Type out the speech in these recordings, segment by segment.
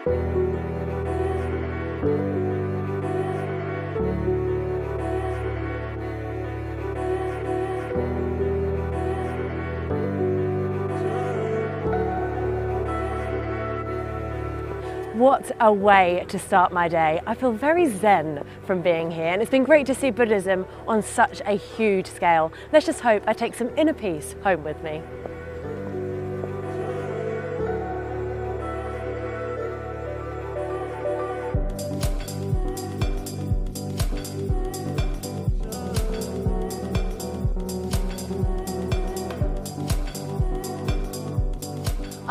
What a way to start my day. I feel very zen from being here, and it's been great to see Buddhism on such a huge scale. Let's just hope I take some inner peace home with me.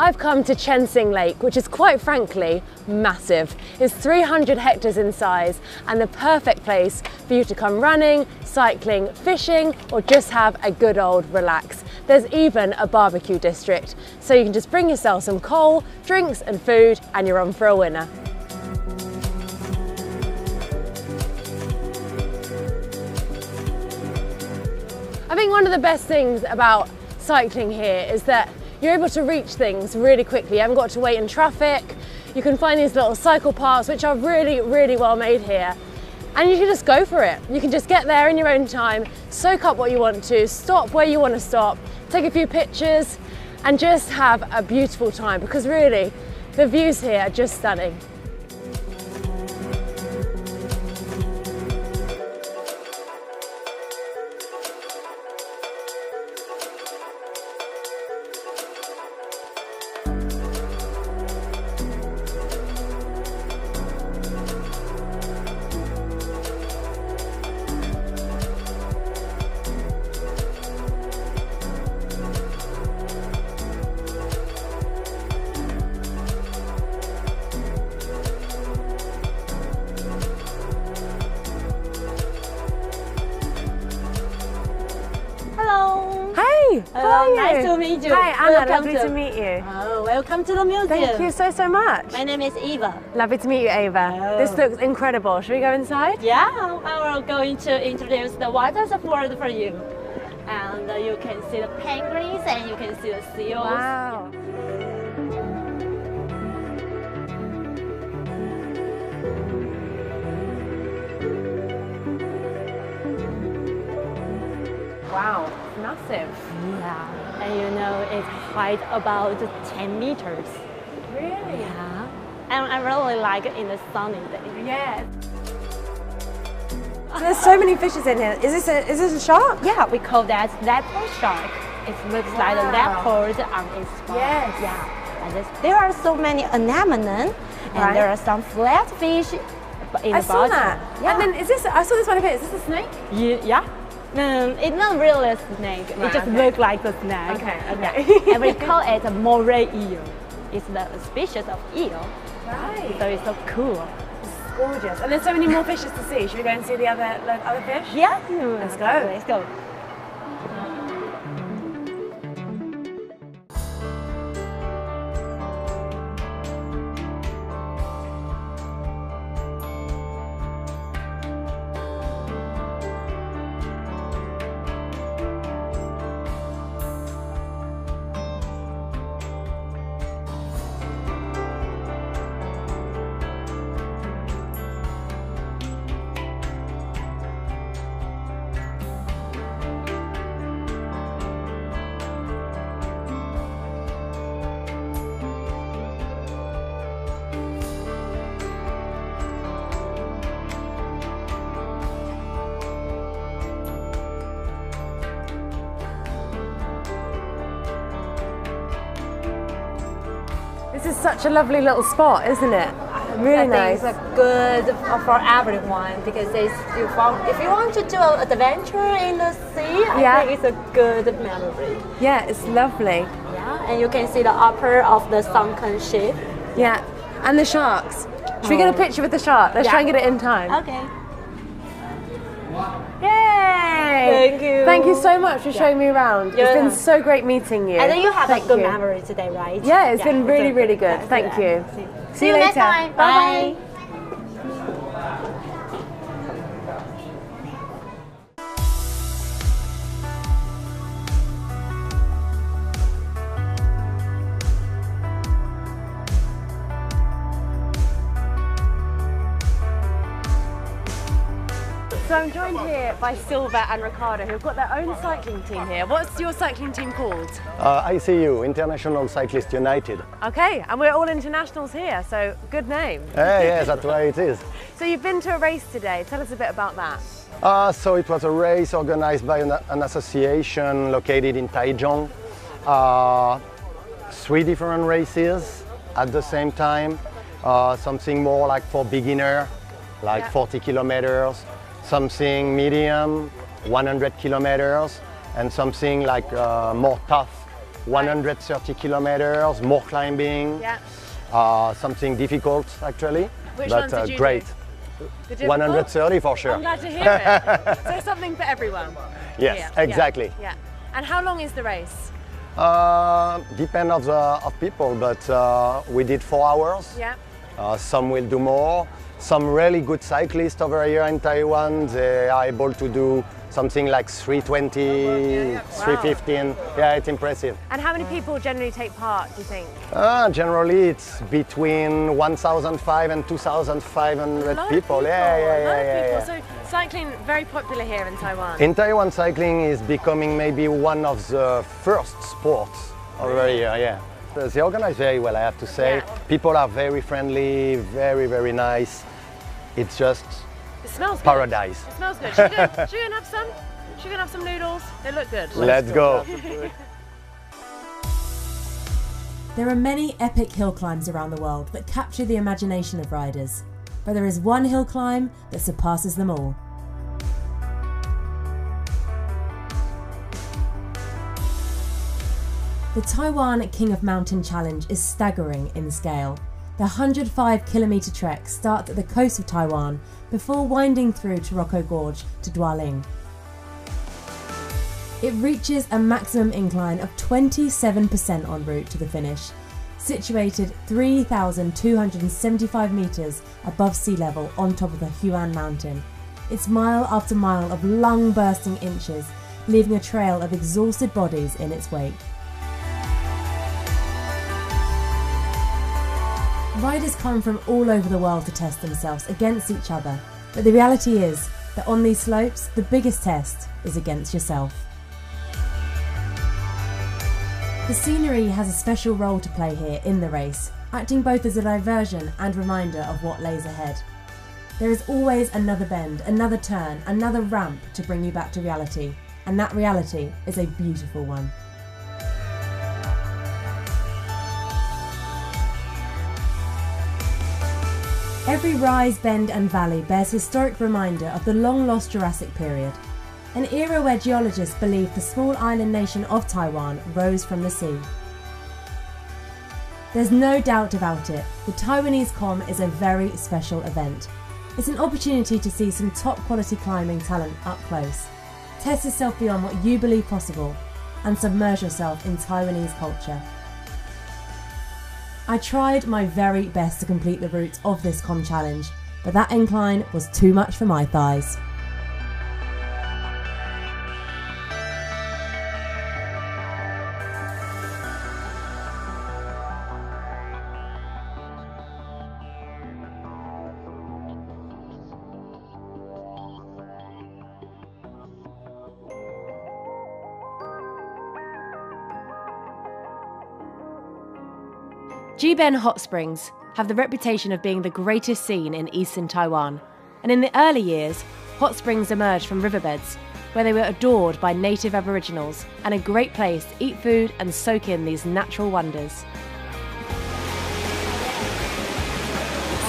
I've come to Chen Lake, which is quite frankly massive. It's 300 hectares in size and the perfect place for you to come running, cycling, fishing, or just have a good old relax. There's even a barbecue district, so you can just bring yourself some coal, drinks and food, and you're on for a winner. I think one of the best things about cycling here is that you're able to reach things really quickly. You haven't got to wait in traffic. You can find these little cycle paths which are really, really well made here. And you can just go for it. You can just get there in your own time, soak up what you want to, stop where you want to stop, take a few pictures and just have a beautiful time, because really the views here are just stunning. Hello, nice to meet you. Hi Anna, lovely to meet you. Oh, welcome to the museum. Thank you so much. My name is Eva. Lovely to meet you, Ava. Oh. This looks incredible. Should we go inside? Yeah, I will going to introduce the wonders of world for you. And you can see the penguins and you can see the seals. Wow. Wow, massive. Yeah, and you know it's height about 10 meters. Really? Yeah, and I really like it in the sunny day. Yeah. There's so many fishes in here. Is this a shark? Yeah, we call that leopard shark. It looks like a leopard on its spine. Yes. Yeah, and there are so many anemones, and there are some flatfish in the bottom. I saw that. Yeah. And then I saw this one over here. Is this a snake? Yeah. It's not really a snake. Right, it just okay. looks like a snake. Okay. Yeah. And we call it a moray eel. It's the species of eel. Right. So it's so cool. It's gorgeous. And there's so many more fishes to see. Should we go and see the other fish? Yeah. Let's go. Let's go. This is such a lovely little spot, isn't it? Really nice. It's good for everyone because if you want to do an adventure in the sea, I think it's a good memory. Yeah, it's lovely. Yeah, and you can see the upper of the sunken ship. Yeah, and the sharks. Should we get a picture with the shark? Let's try and get it in time. Okay. Yay! Thank you. Thank you so much for showing me around. It's been so great meeting you. And then you have a good memory today, right? Yeah, it's been really, really good. Thank you. See you later. Next time. Bye. So I'm joined here by Silva and Ricardo, who've got their own cycling team here. What's your cycling team called? ICU, International Cyclists United. Okay, and we're all internationals here, so good name. Yes, that's why it is. So you've been to a race today. Tell us a bit about that. So it was a race organized by an association located in Taiwan. 3 different races at the same time. Something more like for beginner, like 40 kilometers. Something medium, 100 kilometers, and something like more tough, 130 kilometers, more climbing. Yeah. Something difficult actually, Which but ones did you great. do? 130 for sure. I'm glad to hear it. So something for everyone. Yes, yeah. exactly. Yeah. And how long is the race? Depend of people, but we did 4 hours. Yeah. Some will do more. Some really good cyclists over here in Taiwan, they are able to do something like 320, 315. Yeah, it's impressive. And how many people generally take part, do you think? Generally, it's between 1,500 and 2,500 people. Yeah. So cycling very popular here in Taiwan. In Taiwan, cycling is becoming maybe one of the first sports over here. Yeah. They organize very well, I have to say. Yeah. People are very friendly, very, very nice. It's just paradise. It smells good. Should we go and have some? Should we go and have some noodles? They look good. Let's go. There are many epic hill climbs around the world that capture the imagination of riders, but there is one hill climb that surpasses them all. The Taiwan King of Mountain Challenge is staggering in scale. The 105-kilometre trek starts at the coast of Taiwan before winding through Taroko Gorge to Dualing. It reaches a maximum incline of 27% en route to the finish, situated 3,275 metres above sea level on top of the Huan Mountain. It's mile after mile of lung-bursting inches, leaving a trail of exhausted bodies in its wake. Riders come from all over the world to test themselves against each other, but the reality is that on these slopes, the biggest test is against yourself. The scenery has a special role to play here in the race, acting both as a diversion and reminder of what lays ahead. There is always another bend, another turn, another ramp to bring you back to reality, and that reality is a beautiful one. Every rise, bend and valley bears historic reminder of the long-lost Jurassic period, an era where geologists believe the small island nation of Taiwan rose from the sea. There's no doubt about it, the Taiwanese Com is a very special event. It's an opportunity to see some top-quality climbing talent up close, test yourself beyond what you believe possible, and submerge yourself in Taiwanese culture. I tried my very best to complete the route of this Com challenge, but that incline was too much for my thighs. Jibon Hot Springs have the reputation of being the greatest scene in eastern Taiwan, and in the early years, hot springs emerged from riverbeds where they were adored by native aboriginals and a great place to eat food and soak in these natural wonders.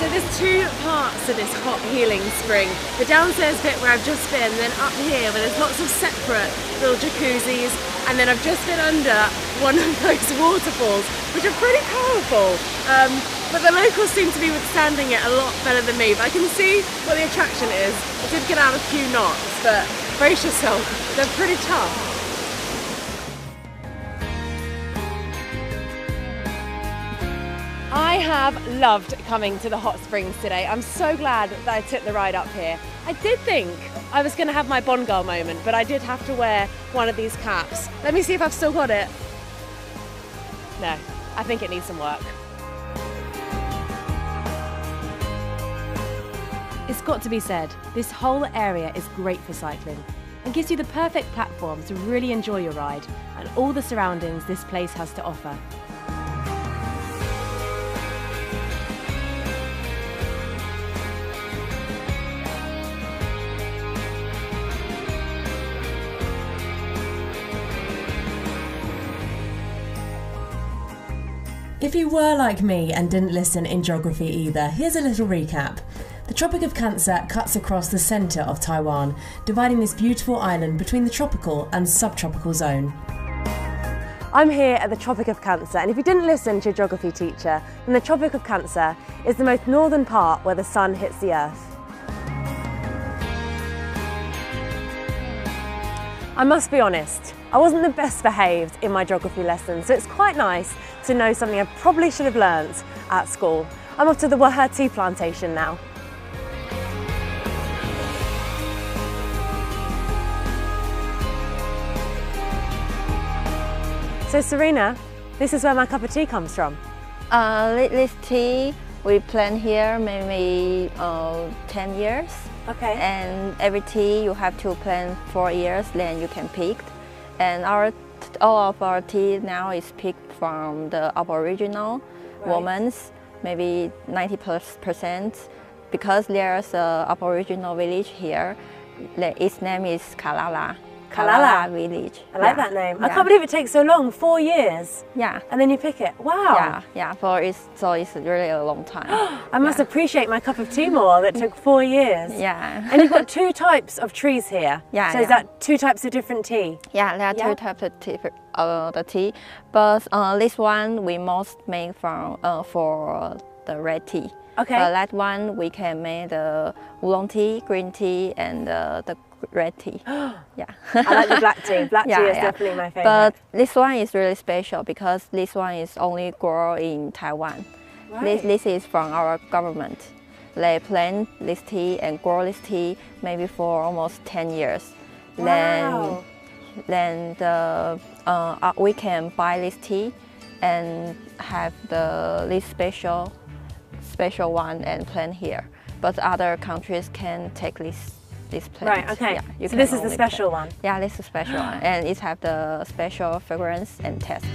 So there's 2 parts to this hot healing spring. The downstairs bit where I've just been, then up here where there's lots of separate little jacuzzis, and then I've just been under one of those waterfalls, which are pretty powerful. But the locals seem to be withstanding it a lot better than me, but I can see what the attraction is. I did get out a few knots, but brace yourself, they're pretty tough. I have loved coming to the hot springs today. I'm so glad that I took the ride up here. I did think I was going to have my Bond girl moment, but I did have to wear one of these caps. Let me see if I've still got it. No, I think it needs some work. It's got to be said, this whole area is great for cycling and gives you the perfect platform to really enjoy your ride and all the surroundings this place has to offer. If you were like me and didn't listen in geography either, here's a little recap. The Tropic of Cancer cuts across the centre of Taiwan, dividing this beautiful island between the tropical and subtropical zone. I'm here at the Tropic of Cancer, and if you didn't listen to your geography teacher, then the Tropic of Cancer is the most northern part where the sun hits the earth. I must be honest, I wasn't the best behaved in my geography lesson, so it's quite nice to know something I probably should have learnt at school. I'm off to the Waha tea plantation now. So Serena, this is where my cup of tea comes from. This tea we plant here maybe 10 years. Okay. And every tea you have to plant 4 years, then you can pick. And all of our tea now is picked from the Aboriginal women, maybe 90%, because there's an Aboriginal village here. Its name is Kalala. Kalala village. I like that name. I can't believe it takes so long, 4 years. Yeah. And then you pick it. Wow. Yeah. So it's really a long time. I must appreciate my cup of tea more that took 4 years. Yeah. And you've got 2 types of trees here. Yeah. So is that 2 types of different tea? Yeah, there are 2 types of tea, but this one we most make from for the red tea. Okay. That one we can make the oolong tea, green tea, and the red tea. Yeah. I like the black tea. Black tea is definitely my favorite. But this one is really special because this one is only grown in Taiwan. Right. This is from our government. They plant this tea and grow this tea maybe for almost 10 years. Wow. Then we can buy this tea and have this special one and plant here. But other countries can take this plant. Right, okay. Yeah, so this is the special one? Yeah, this is a special one. And it has the special fragrance and taste.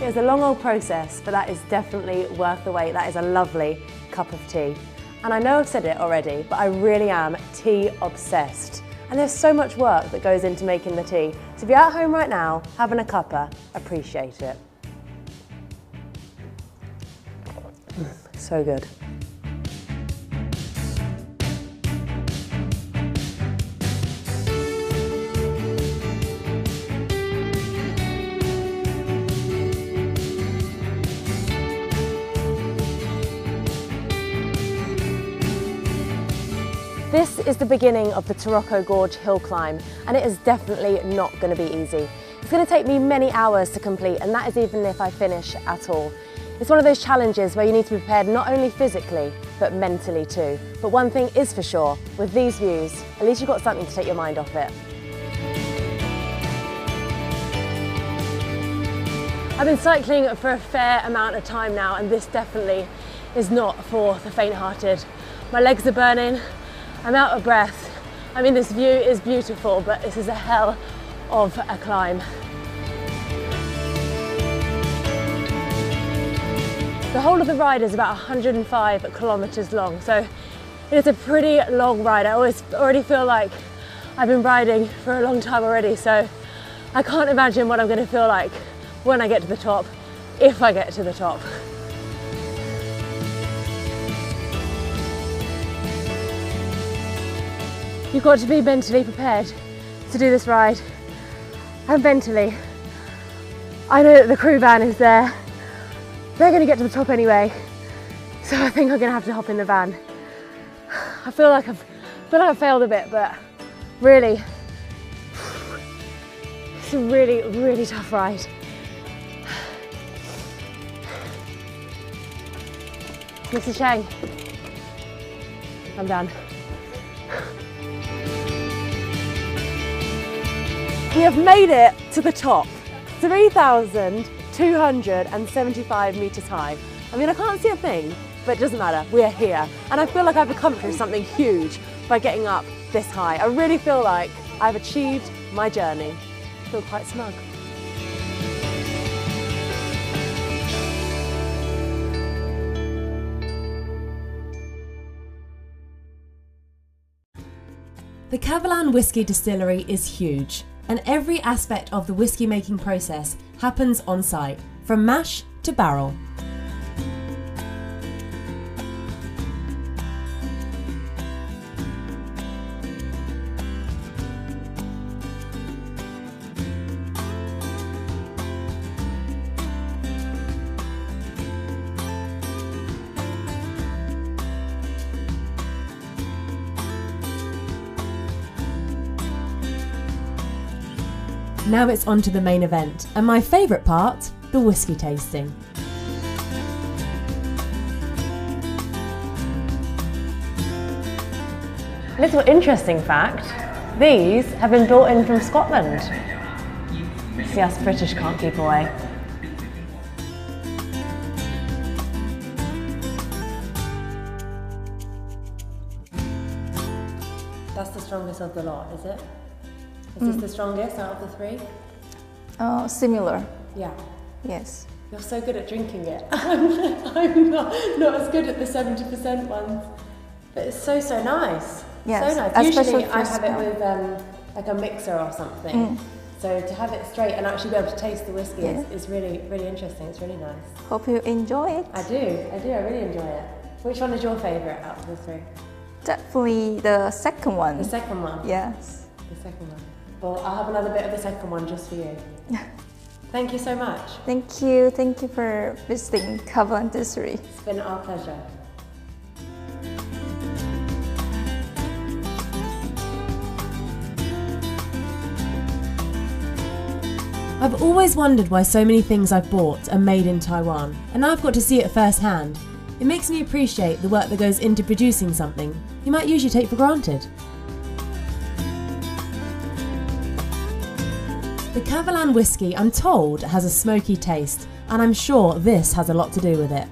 It's a long old process, but that is definitely worth the wait. That is a lovely cup of tea. And I know I've said it already, but I really am tea obsessed. And there's so much work that goes into making the tea. So if you're at home right now, having a cuppa, appreciate it. So good. This is the beginning of the Taroko Gorge hill climb, and it is definitely not going to be easy. It's going to take me many hours to complete, and that is even if I finish at all. It's one of those challenges where you need to be prepared not only physically, but mentally too. But one thing is for sure, with these views, at least you've got something to take your mind off it. I've been cycling for a fair amount of time now, and this definitely is not for the faint-hearted. My legs are burning. I'm out of breath. I mean, this view is beautiful, but this is a hell of a climb. The whole of the ride is about 105 kilometers long, so it is a pretty long ride. I already feel like I've been riding for a long time already, so I can't imagine what I'm going to feel like when I get to the top, if I get to the top. You've got to be mentally prepared to do this ride. And mentally, I know that the crew van is there. They're going to get to the top anyway. So I think I'm gonna have to hop in the van. I feel like I've failed a bit, but really, it's a really, really tough ride. Mr. Chen, I'm done. We have made it to the top, 3,275 meters high. I mean, I can't see a thing, but it doesn't matter, we are here. And I feel like I've accomplished something huge by getting up this high. I really feel like I've achieved my journey. I feel quite smug. The Kavalan Whisky Distillery is huge, and every aspect of the whisky making process happens on site, from mash to barrel. Now it's on to the main event, and my favourite part, the whisky tasting. Little interesting fact, these have been brought in from Scotland. See, us British can't keep away. That's the strongest of the lot, is it? Is this the strongest out of the three? Similar. Yeah. Yes. You're so good at drinking it. I'm not as good at the 70% ones. But it's so nice. Yes, so nice. Usually I have it with like a mixer or something. So to have it straight and actually be able to taste the whiskey is really interesting. It's really nice. Hope you enjoy it. I do. I really enjoy it. Which one is your favourite out of the three? Definitely the second one. The second one? Yes. The second one. Well, I'll have another bit of the second one just for you. Thank you so much. Thank you. Thank you for visiting Kavalan Distillery. It's been our pleasure. I've always wondered why so many things I've bought are made in Taiwan, and now I've got to see it firsthand. It makes me appreciate the work that goes into producing something you might usually take for granted. The Kavalan whisky, I'm told, has a smoky taste, and I'm sure this has a lot to do with it.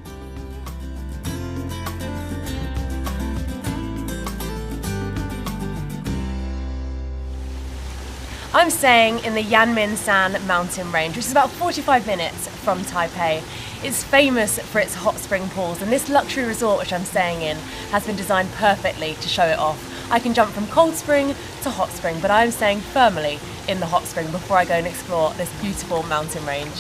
I'm staying in the Yangmingshan mountain range, which is about 45 minutes from Taipei. It's famous for its hot spring pools, and this luxury resort which I'm staying in has been designed perfectly to show it off. I can jump from cold spring to hot spring, but I'm staying firmly in the hot spring before I go and explore this beautiful mountain range.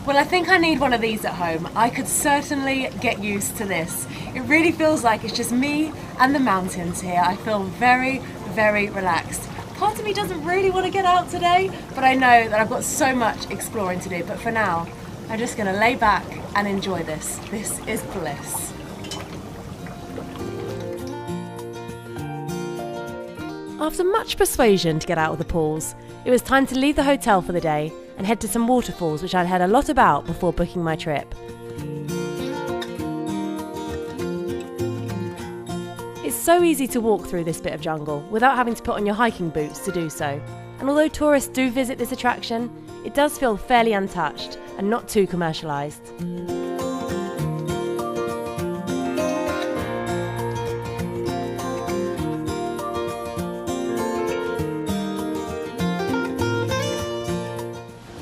Well, I think I need one of these at home. I could certainly get used to this. It really feels like it's just me and the mountains here. I feel very relaxed. Part of me doesn't really want to get out today, but I know that I've got so much exploring to do. But for now, I'm just going to lay back and enjoy this. This is bliss. After much persuasion to get out of the pools, it was time to leave the hotel for the day and head to some waterfalls which I'd heard a lot about before booking my trip. It's so easy to walk through this bit of jungle without having to put on your hiking boots to do so. And although tourists do visit this attraction, it does feel fairly untouched and not too commercialised.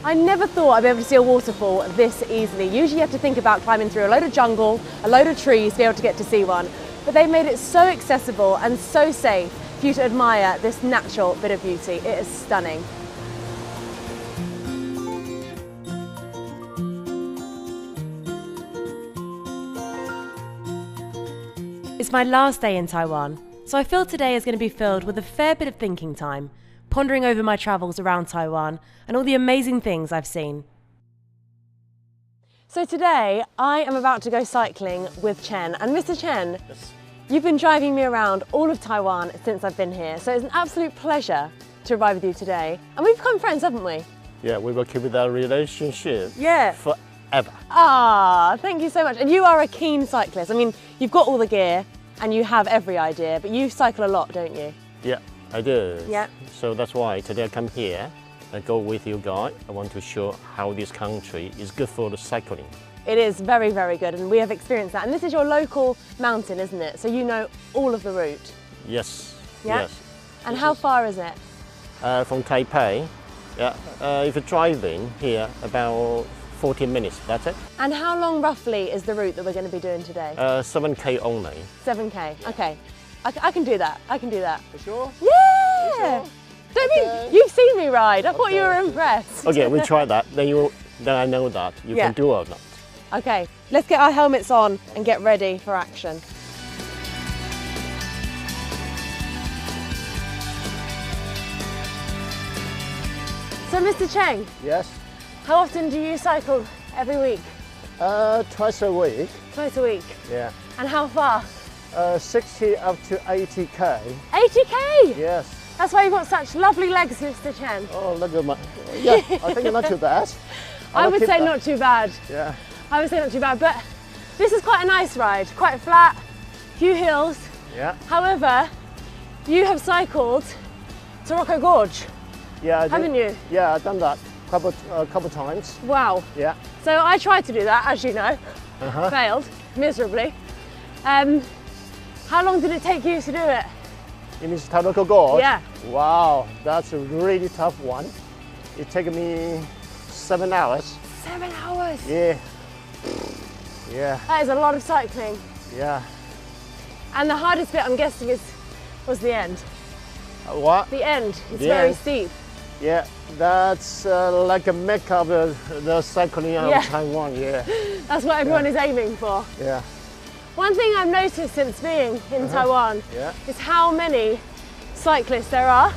I never thought I'd be able to see a waterfall this easily. Usually you have to think about climbing through a load of jungle, a load of trees to be able to get to see one. But they made it so accessible and so safe for you to admire this natural bit of beauty. It is stunning. It's my last day in Taiwan, so I feel today is going to be filled with a fair bit of thinking time, pondering over my travels around Taiwan and all the amazing things I've seen. So today I am about to go cycling with Chen. And Mr. Chen, you've been driving me around all of Taiwan since I've been here, so it's an absolute pleasure to ride with you today. And we've become friends, haven't we? Yeah, we will keep that relationship Yeah. forever. Ah, thank you so much. And you are a keen cyclist. I mean, you've got all the gear and you have every idea, but you cycle a lot, don't you? Yeah, I do. Yeah. So that's why today I come here and go with you guys. I want to show how this country is good for the cycling. It is very, very good, and we have experienced that. And this is your local mountain, isn't it? So you know all of the route. Yes. Yeah? Yes. And how far is it? From Taipei, yeah. If you're driving here, about 14 minutes. That's it. And how long roughly is the route that we're going to be doing today? 7K only. 7K. Okay. I can do that. I can do that. For sure. Yeah. Sure? Don't Okay. think you've seen me ride. I thought you were impressed. Okay, we try that. Then I know that you Yeah. can do or not. Okay, let's get our helmets on and get ready for action. So, Mr. Cheng, Yes, how often do you cycle every week? twice a week. Twice a week. Yeah, And how far? 60 up to 80k. 80k! Yes. That's why you've got such lovely legs, Mr. Chen. Oh, look at my. Yeah, I think not too bad. I will would keep say that. not too bad. Yeah. I would say not too bad, but this is quite a nice ride. Quite flat, few hills. Yeah. However, you have cycled to Rocco Gorge, Yeah. I did. haven't you? Yeah, I've done that a couple times. Wow. Yeah. So I tried to do that, as you know, failed miserably. How long did it take you to do it? In this Taroko Gorge. Yeah. Wow, that's a really tough one. It took me 7 hours. 7 hours. Yeah. Yeah. That is a lot of cycling. Yeah. And the hardest bit, I'm guessing, was the end. What? The end. It's The very end. steep. Yeah, that's like a mecca of the cycling out Yeah. of Taiwan. Yeah. That's what everyone is aiming for. Yeah. One thing I've noticed since being in Taiwan Yeah. is how many cyclists there are.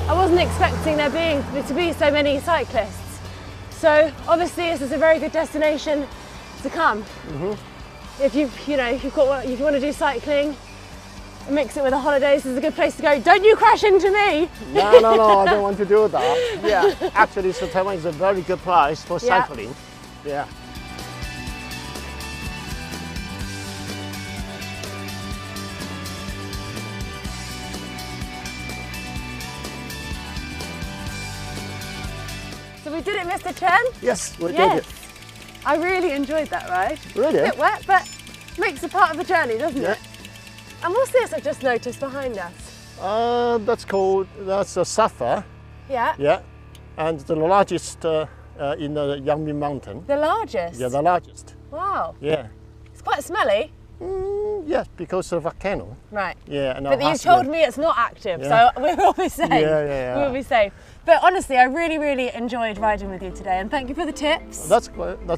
I wasn't expecting there to be so many cyclists. So obviously this is a very good destination to come. If you want to do cycling, mix it with the holidays, this is a good place to go. Don't you crash into me! No, I don't want to do that. Yeah, actually, so Taiwan is a very good place for Yeah. cycling. Yeah. So we did it, Mr. Chen? Yes, we did Yes. it. I really enjoyed that ride. Really? A bit wet, but makes a part of the journey, doesn't Yeah. it? And what's this I just noticed behind us? That's a Safa. Yeah, Yeah, and the largest in the Yangmingshan mountain. the largest. Yeah, the largest. Wow, Yeah. it's quite smelly. Yes, because of the volcano. Right. Yeah, and But you told me it's not active, Yeah. so we will be safe. Yeah. We will be safe. But honestly, I really, really enjoyed riding with you today, and thank you for the tips. That's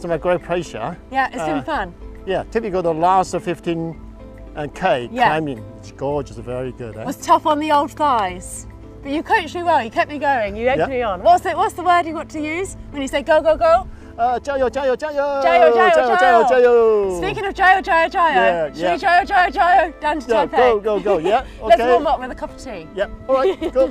my great pleasure. Yeah, it's been fun. Yeah, typical the last 15K Yeah. climbing. It's gorgeous, very good. It was tough on the old thighs, but you coached me well. You kept me going. You egged Yeah. me on. What's the word you got to use when you say go, go, go? 加油加油加油 加油加油加油加油加油 Speaking of 加油加油加油, Yeah, should we yeah. 加油加油加油 down to Yeah, Taipei? go, yeah, Let's okay. warm up with a cup of tea. Yeah, all right, go.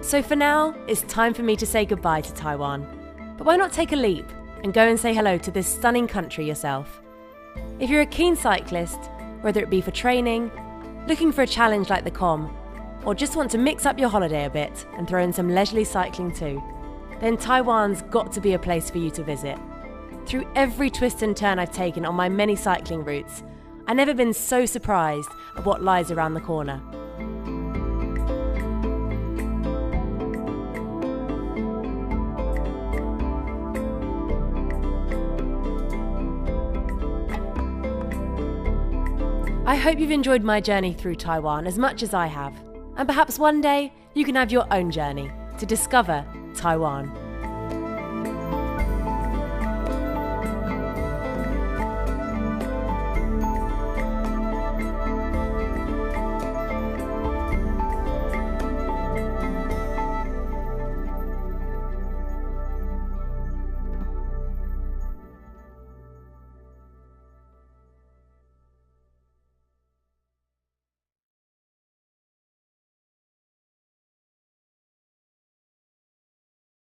So for now, it's time for me to say goodbye to Taiwan. But why not take a leap and go and say hello to this stunning country yourself? If you're a keen cyclist, whether it be for training, looking for a challenge like the Com, or just want to mix up your holiday a bit and throw in some leisurely cycling too, then Taiwan's got to be a place for you to visit. Through every twist and turn I've taken on my many cycling routes, I've never been so surprised at what lies around the corner. I hope you've enjoyed my journey through Taiwan as much as I have. And perhaps one day you can have your own journey to discover Taiwan.